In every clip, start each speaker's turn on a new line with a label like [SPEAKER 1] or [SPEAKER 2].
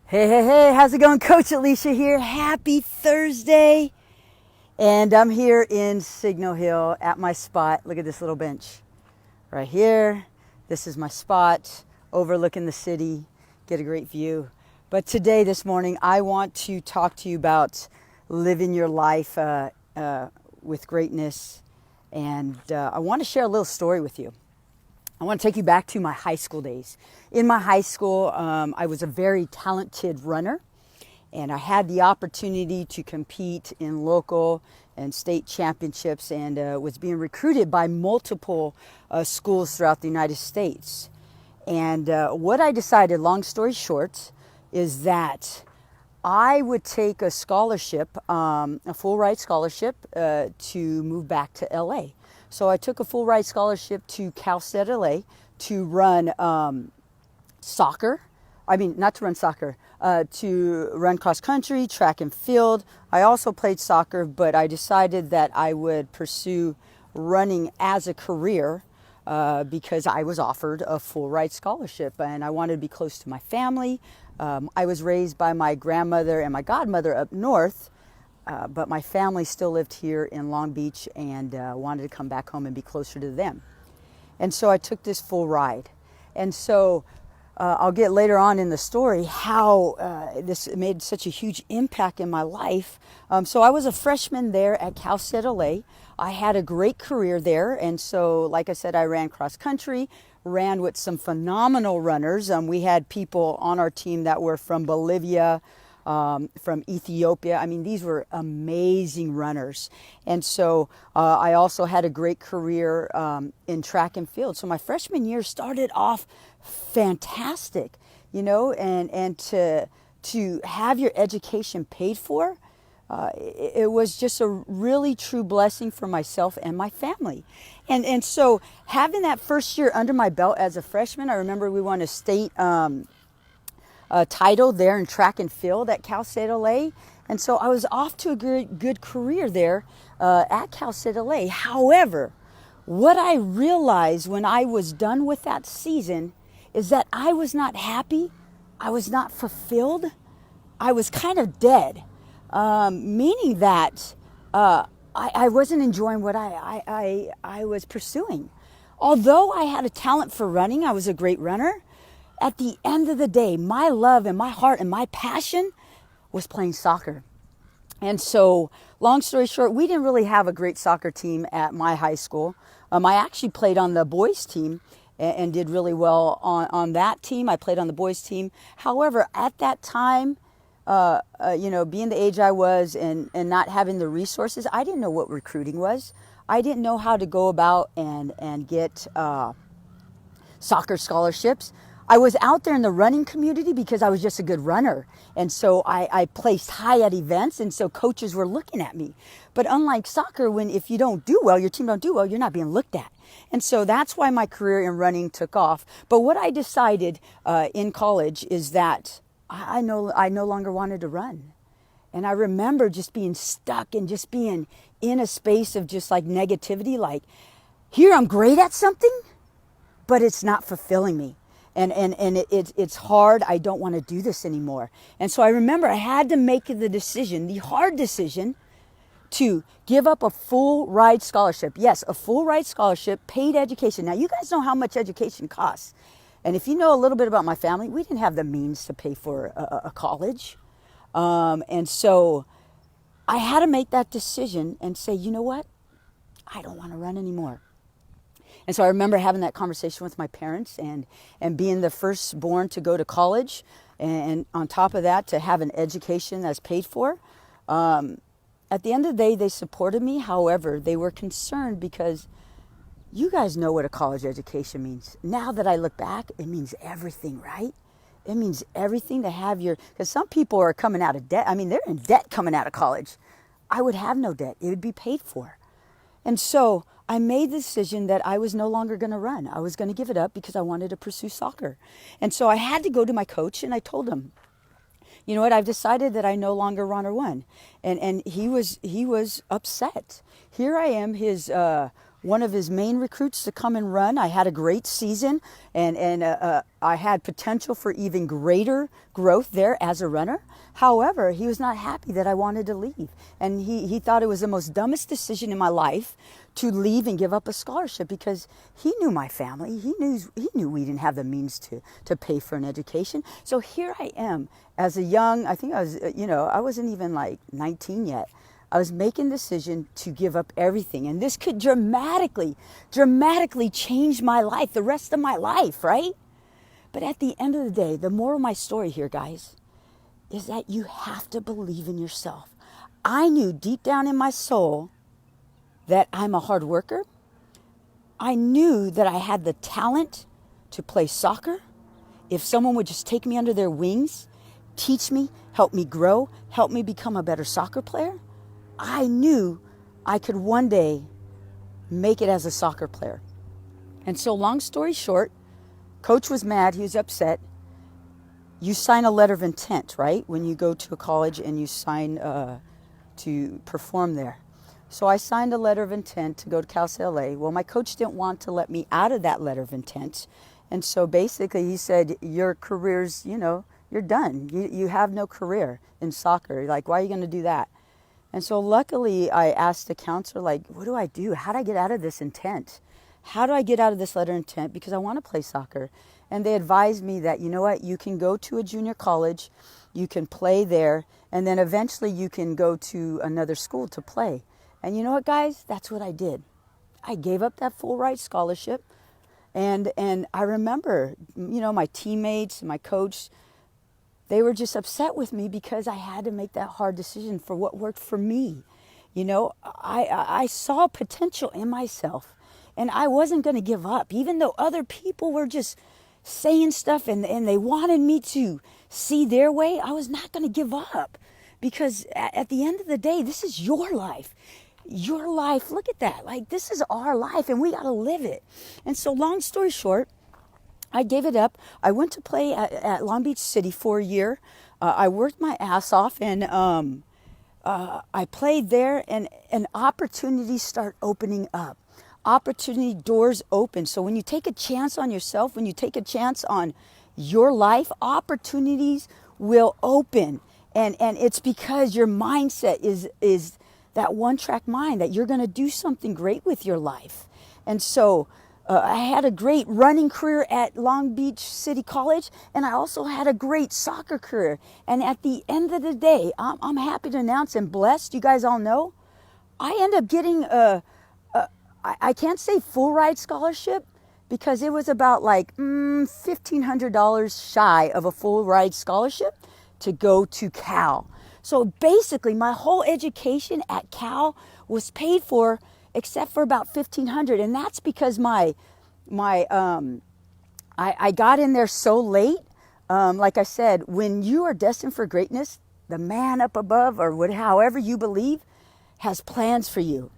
[SPEAKER 1] Hey, how's it going? Coach Alicia here. Happy Thursday. And I'm here in Signal Hill at my spot. Look at this little bench right here. This is my spot overlooking the city. Get a great view. But today, this morning, I want to talk to you about living your life with greatness. And I want to share a little story with you. I want to take you back to my high school days. In my high school, I was a very talented runner, and I had the opportunity to compete in local and state championships, and was being recruited by multiple schools throughout the United States. And what I decided, long story short, is that I would take a scholarship, a full ride scholarship, to move back to LA. So I took a full ride scholarship to Cal State LA to run soccer. I mean, not to run soccer, to run cross country, track and field. I also played soccer, but I decided that I would pursue running as a career because I was offered a full ride scholarship and I wanted to be close to my family. I was raised by my grandmother and my godmother up north. But my family still lived here in Long Beach and wanted to come back home and be closer to them. And so I took this full ride. And so I'll get later on in the story how this made such a huge impact in my life. So I was a freshman there at Cal State LA. I had a great career there. And so, like I said, I ran cross country, ran with some phenomenal runners. We had people on our team that were from Bolivia, from Ethiopia. I mean, these were amazing runners. And so I also had a great career in track and field. So my freshman year started off fantastic, you know, and to have your education paid for, it was just a really true blessing for myself and my family. And so having that first year under my belt as a freshman, I remember we won a state title there in track and field at Cal State LA. And so I was off to a good career there at Cal State LA. However, what I realized when I was done with that season is that I was not happy. I was not fulfilled. I was kind of dead, meaning that I wasn't enjoying what I was pursuing. Although I had a talent for running, I was a great runner. At the end of the day, my love and my heart and my passion was playing soccer. And so, long story short, we didn't really have a great soccer team at my high school. I actually played on the boys team and did really well on that team. I played on the boys team. However, at that time, being the age I was and not having the resources, I didn't know what recruiting was. I didn't know how to go about and get soccer scholarships. I was out there in the running community because I was just a good runner. And so I placed high at events, and so coaches were looking at me. But unlike soccer, if you don't do well, your team don't do well, you're not being looked at. And so that's why my career in running took off. But what I decided in college is that I no longer wanted to run. And I remember just being stuck and just being in a space of just like negativity, like, here I'm great at something, but it's not fulfilling me. And it's hard. I don't want to do this anymore. And so I remember I had to make the hard decision, to give up a full ride scholarship. Yes, a full ride scholarship, paid education. Now, you guys know how much education costs. And if you know a little bit about my family, we didn't have the means to pay for a college. And so I had to make that decision and say, you know what? I don't want to run anymore. And so I remember having that conversation with my parents and being the firstborn to go to college. And on top of that, to have an education that's paid for. At the end of the day, they supported me. However, they were concerned because you guys know what a college education means. Now that I look back, it means everything, right? It means everything to have because some people are coming out of debt. I mean, they're in debt coming out of college. I would have no debt. It would be paid for. And so I made the decision that I was no longer going to run. I was going to give it up because I wanted to pursue soccer. And so I had to go to my coach and I told him, you know what, I've decided that I no longer want to run. And he was upset. Here I am, his one of his main recruits to come and run. I had a great season, and I had potential for even greater growth there as a runner. However, he was not happy that I wanted to leave, and he thought it was the most dumbest decision in my life to leave and give up a scholarship, because he knew my family. He knew we didn't have the means to pay for an education. So here I am as a young, I think I was, I wasn't even like 19 yet. I was making the decision to give up everything. And this could dramatically change my life, the rest of my life, right? But at the end of the day, the moral of my story here, guys, is that you have to believe in yourself. I knew deep down in my soul that I'm a hard worker. I knew that I had the talent to play soccer. If someone would just take me under their wings, teach me, help me grow, help me become a better soccer player, I knew I could one day make it as a soccer player. And so long story short, coach was mad, he was upset. You sign a letter of intent, right? When you go to a college and you sign to perform there. So I signed a letter of intent to go to Cal State LA. Well, my coach didn't want to let me out of that letter of intent. And so basically he said, your career's, you're done. You have no career in soccer. Like, why are you going to do that? And so luckily I asked the counselor, like, what do I do? How do I get out of this intent? How do I get out of this letter of intent? Because I want to play soccer. And they advised me that, you know what, you can go to a junior college, you can play there, and then eventually you can go to another school to play. And you know what, guys? That's what I did. I gave up that full ride scholarship. And I remember, my teammates, my coach, they were just upset with me because I had to make that hard decision for what worked for me. I saw potential in myself, and I wasn't going to give up, even though other people were just saying stuff and they wanted me to see their way. I was not going to give up, because at the end of the day, this is your life. Your life, look at that. Like, this is our life, and we got to live it. And so long story short, I gave it up. I went to play at Long Beach City for a year. I worked my ass off, and I played there, and opportunities start opening up. Opportunity doors open. So when you take a chance on yourself, when you take a chance on your life, opportunities will open. And it's because your mindset is that one-track mind, that you're going to do something great with your life. And so I had a great running career at Long Beach City College, and I also had a great soccer career. And at the end of the day, I'm happy to announce and blessed, you guys all know, I ended up getting I can't say full ride scholarship, because it was about like $1,500 shy of a full ride scholarship to go to Cal. So basically my whole education at Cal was paid for, except for about $1,500, and that's because I got in there so late. Like I said, when you are destined for greatness, the man up above, or however you believe, has plans for you.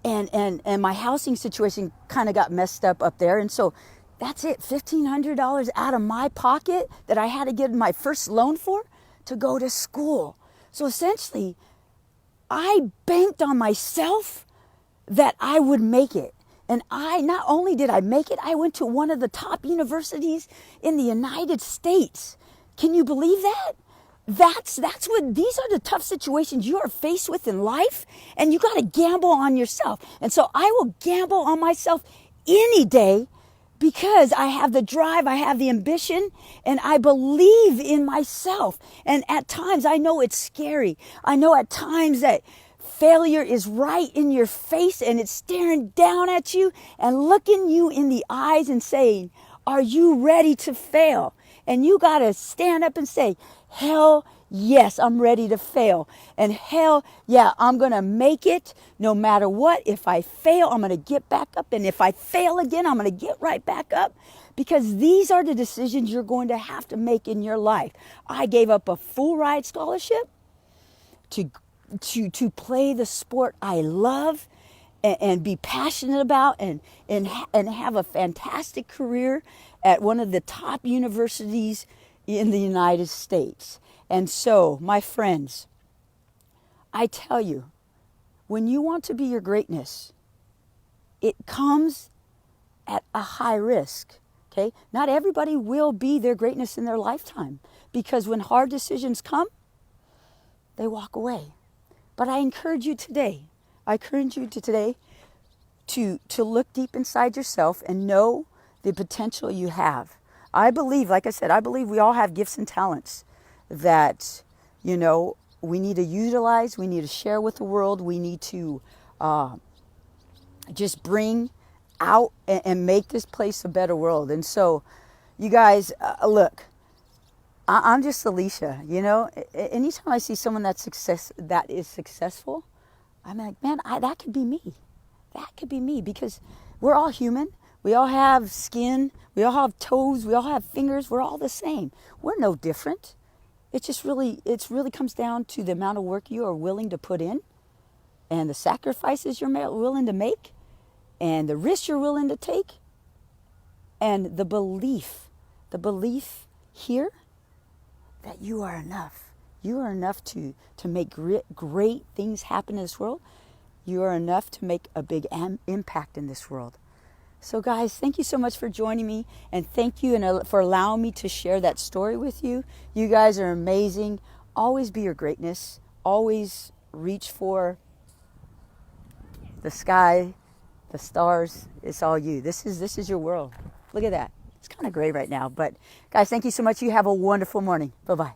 [SPEAKER 1] And my housing situation kind of got messed up there, and so that's it, $1,500 out of my pocket that I had to get my first loan for to go to school. So essentially, I banked on myself that I would make it. And not only did I make it, I went to one of the top universities in the United States. Can you believe that? That's what, these are the tough situations you are faced with in life, and you got to gamble on yourself. And so I will gamble on myself any day, because I have the drive, I have the ambition, and I believe in myself. And at times I know it's scary. I know at times that failure is right in your face, and it's staring down at you and looking you in the eyes and saying, are you ready to fail? And you got to stand up and say, hell yes, I'm ready to fail. And hell yeah, I'm going to make it no matter what. If I fail, I'm going to get back up. And if I fail again, I'm going to get right back up. Because these are the decisions you're going to have to make in your life. I gave up a full ride scholarship to play the sport I love and be passionate about, and have a fantastic career at one of the top universities in the United States. And so, my friends, I tell you, when you want to be your greatness, it comes at a high risk. Okay? Not everybody will be their greatness in their lifetime, because when hard decisions come, they walk away. But I encourage you today, to look deep inside yourself and know the potential you have. I believe, like I said, I believe we all have gifts and talents that, we need to utilize, we need to share with the world, we need to just bring out and make this place a better world. And so, you guys, look, I'm just Alicia. Anytime I see someone that is successful, I'm like, man, that could be me. That could be me, because we're all human. We all have skin. We all have toes. We all have fingers. We're all the same. We're no different. It really comes down to the amount of work you are willing to put in, and the sacrifices you're willing to make, and the risks you're willing to take, and the belief here that you are enough. You are enough to make great things happen in this world. You are enough to make a big impact in this world. So guys, thank you so much for joining me, and thank you for allowing me to share that story with you. You guys are amazing. Always be your greatness. Always reach for the sky, the stars. It's all you. This is your world. Look at that. It's kind of gray right now, but guys, thank you so much. You have a wonderful morning. Bye-bye.